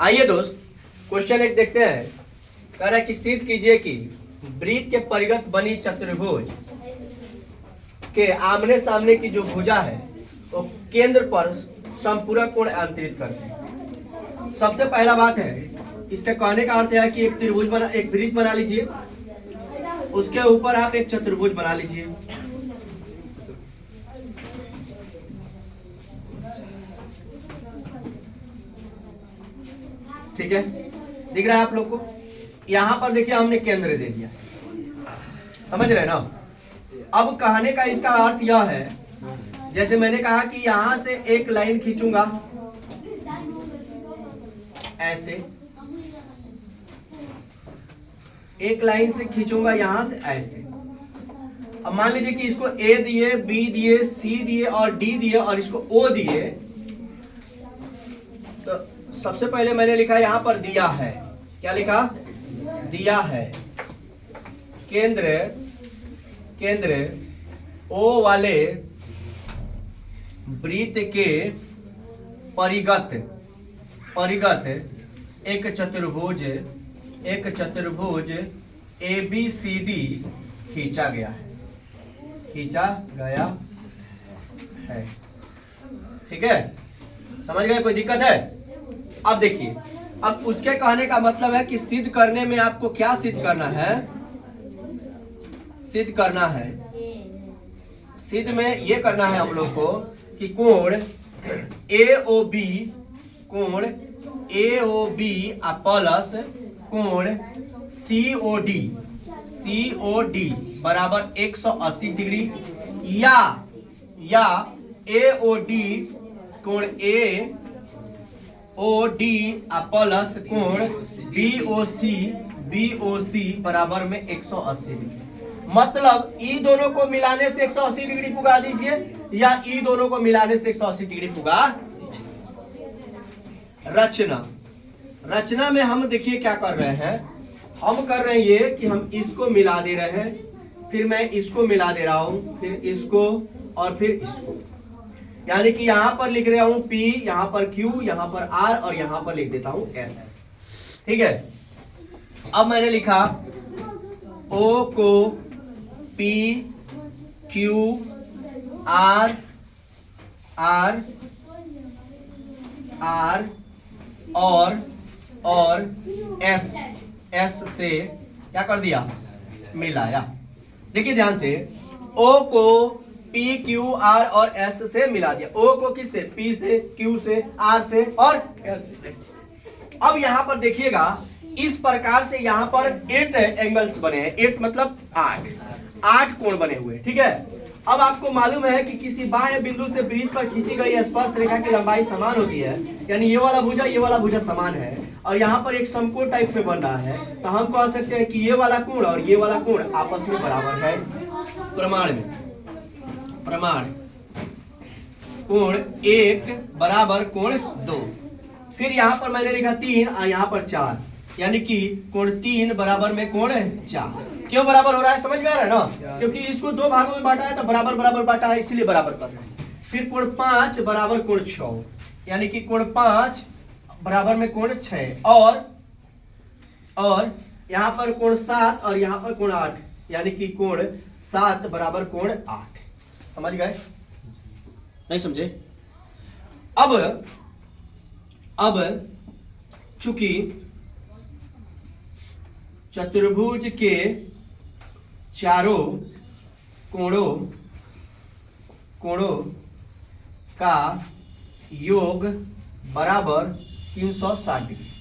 आइए दोस्त, क्वेश्चन एक देखते हैं। कह रहा है कि सिद्ध कीजिए कि वृत्त के परिगत बनी चतुर्भुज के आमने सामने की जो भुजा है वो केंद्र पर संपूरक कोण अंतरित करते हैं। सबसे पहला बात है, इसके कहने का अर्थ है कि एक वृत्त बना लीजिए, उसके ऊपर आप एक चतुर्भुज बना लीजिए। ठीक है, दिख रहा है आप लोग को? यहां पर देखिए हमने केंद्र दे दिया, समझ रहे ना? अब कहने का इसका अर्थ यह है, जैसे मैंने कहा कि यहां से एक लाइन खींचूंगा ऐसे, एक लाइन से खींचूंगा यहां से ऐसे। अब मान लीजिए कि इसको ए दिए, बी दिए, सी दिए और डी दिए और इसको ओ दिए। तो सबसे पहले मैंने लिखा यहां पर दिया है, क्या लिखा? दिया है केंद्र ओ वाले वृत्त के परिगत एक चतुर्भुज ABCD खींचा गया है। ठीक है, समझ गए? कोई दिक्कत है? अब देखिए, अब उसके कहने का मतलब है कि सिद्ध करने में आपको क्या सिद्ध करना है? सिद्ध में ये करना है हम लोग को कि कोण AOB प्लस कोण COD बराबर 180 डिग्री, या AOD कोण AOD प्लस कोण BOC बराबर में 180 डिग्री। मतलब ई दोनों को मिलाने से 180 डिग्री पुगा दीजिए, या ई दोनों को मिलाने से 180 डिग्री पुगा दीजिए। रचना में हम देखिए क्या कर रहे हैं, हम कर रहे हैं ये कि हम इसको मिला दे रहे हैं, फिर मैं इसको मिला दे रहा हूं, फिर इसको और फिर इसको। यानी कि यहां पर लिख रहा हूं P, यहां पर Q, यहां पर R और यहां पर लिख देता हूं S। ठीक है, अब मैंने लिखा O को P Q R और S से क्या कर दिया? मिलाया। देखिए ध्यान से, O को P Q R और S से मिला दिया। O को किससे? P से, Q से, R से और S से। अब यहां पर देखिएगा, इस प्रकार से यहां पर 8 एंगल्स बने हैं। 8 मतलब 8 कोण बने हुए। ठीक है, अब आपको मालूम है कि किसी बाह्य बिंदु से वृत्त पर खींची गई स्पर्श रेखा की लंबाई समान होती है, यानी ये वाला भुजा समान है और यहाँ पर एक समकोण टाइप में बन रहा है। तो हम कह सकते हैं कि ये वाला कोण और ये वाला कोण आपस में बराबर है। प्रमाण कोण 1 बराबर कोण 2। फिर यहाँ पर मैंने लिखा 3 और यहाँ पर 4, यानी कि कोण 3 बराबर में कोण 4। क्यों बराबर हो रहा है? समझ में आ रहा है ना? क्योंकि इसको दो भागों में बांटा है तो बराबर बांटा है, इसीलिए बराबर कर रहे हैं। फिर कोण 5 बराबर कोण 6, यानी कि कोण 5 बराबर में कोण 6, और यहाँ पर कोण 7 और यहाँ पर कोण 8, यानी कि कोण 7 बराबर कोण 8। समझ गए? नहीं समझे? अब चूंकि चतुर्भुज के चारों कोणों का योग बराबर 360 डिग्री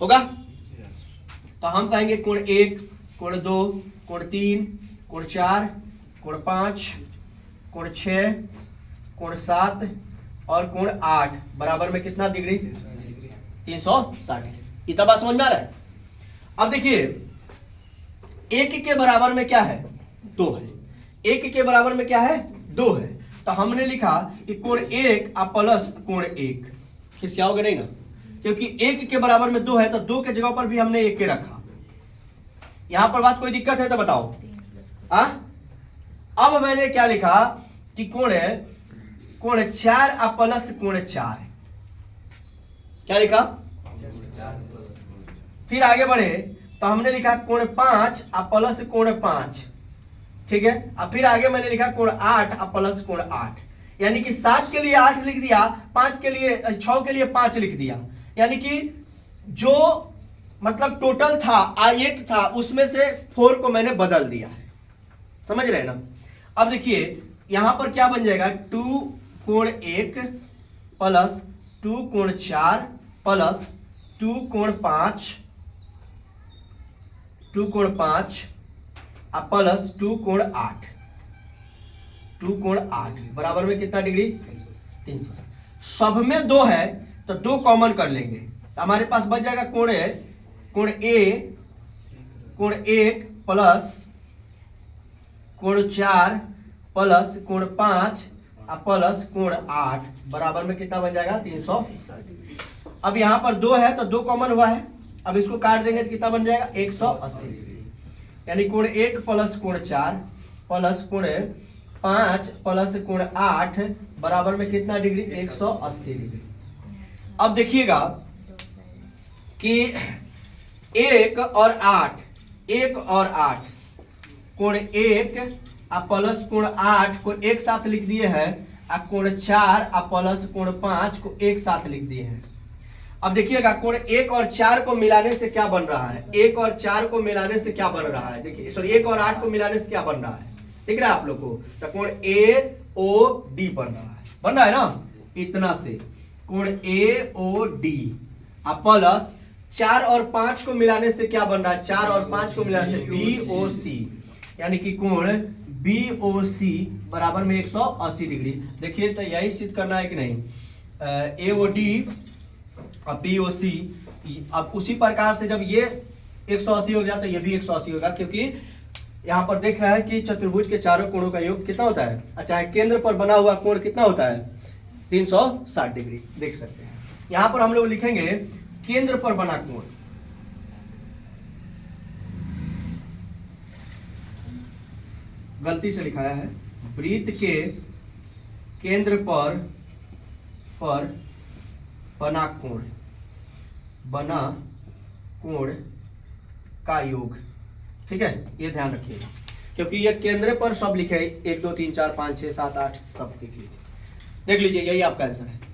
होगा। तो हम कहेंगे कोण 1, कोण 2, कोण 3, कोण 4, कोण 5, कोण 6, कोण 7 और कोण 8 बराबर में कितना डिग्री? 360 डिग्री। इतना बात समझ में आ रहा है? अब देखिए, 1 के बराबर में क्या है? 2 है। 1 के बराबर में क्या है? 2 है। तो हमने लिखा कि कोण 1 प्लस कोण 1। खिसियाओगे नहीं ना? क्योंकि 1 के बराबर में 2 है तो 2 के जगह पर भी हमने 1 के रखा। यहां पर बात कोई दिक्कत है तो बताओ। अब मैंने क्या लिखा कि कोण 4 प्लस कोण 4। क्या लिखा? फिर आगे बढ़े तो हमने लिखा कोण 5 और प्लस कोण 5, ठीक है। अब फिर आगे मैंने लिखा कोण 8 और प्लस कोण 8, यानी कि 7 के लिए 8 लिख दिया, 5 के लिए 6 के लिए 5 लिख दिया, यानी कि जो मतलब टोटल था 8 था उसमें से 4 को मैंने बदल दिया है, समझ रहे ना। अब देखिए यहां पर क्या बन जाएगा, 2 कोण 1 प्लस 2 कोण 4 प्लस 2 कोण 5, 2 कोण 5 और प्लस 2 कोण 8, 2 कोण 8 बराबर में कितना डिग्री, 300। सब में 2 है तो 2 कॉमन कर लेंगे तो हमारे पास बच जाएगा कोण A, कोण 1 प्लस कोण 4 प्लस कोण 5 और प्लस कोण 8 बराबर में कितना बन जाएगा, 360। अब यहां पर 2 है तो 2 कॉमन हुआ है, अब इसको काट देंगे तो कितना बन जाएगा, 180, यानी कोण 1 प्लस कोण 4 प्लस कोण 5 प्लस कोण 8 बराबर में कितना डिग्री, 180 डिग्री। अब देखिएगा कि 1 और 8 कोण 1 और प्लस कोण 8 को एक साथ लिख दिए हैं और कोण 4 और प्लस कोण 5 को एक साथ लिख दिए हैं। अब देखिएगा कोण 1 और 4 को मिलाने से क्या बन रहा है, 1 और 4 को मिलाने से क्या बन रहा है, देखिए सॉरी 1 और 8 को मिलाने से क्या बन रहा है, दिख रहा है आप लोग को, तो कोण AOD बन रहा है ना, इतना से कोण AOD और प्लस 4 और 5 को मिलाने से क्या बन रहा है, 4 और 5 को मिलाने से BOC, यानी कि कोण BOC बराबर में 180 डिग्री। देखिए तो यही सिद्ध करना है कि नहीं, AOD और BOC, अब उसी प्रकार से जब ये 180 हो गया तो ये भी 180 होगा, क्योंकि यहाँ पर देख रहा है कि चतुर्भुज के चारों कोणों का योग कितना होता है, अच्छा केंद्र पर बना हुआ कोण कितना होता है, 360 डिग्री, देख सकते हैं। यहाँ पर हम लोग लिखेंगे केंद्र पर बना कोण, गलती से लिखाया है, वृत्त के केंद्र पर बना कोण का योग, ठीक है, ये ध्यान रखिएगा, क्योंकि ये केंद्र पर सब लिखे 1 2 3 4 5 6 7 8 सब देख लीजिए, यही आपका आंसर है।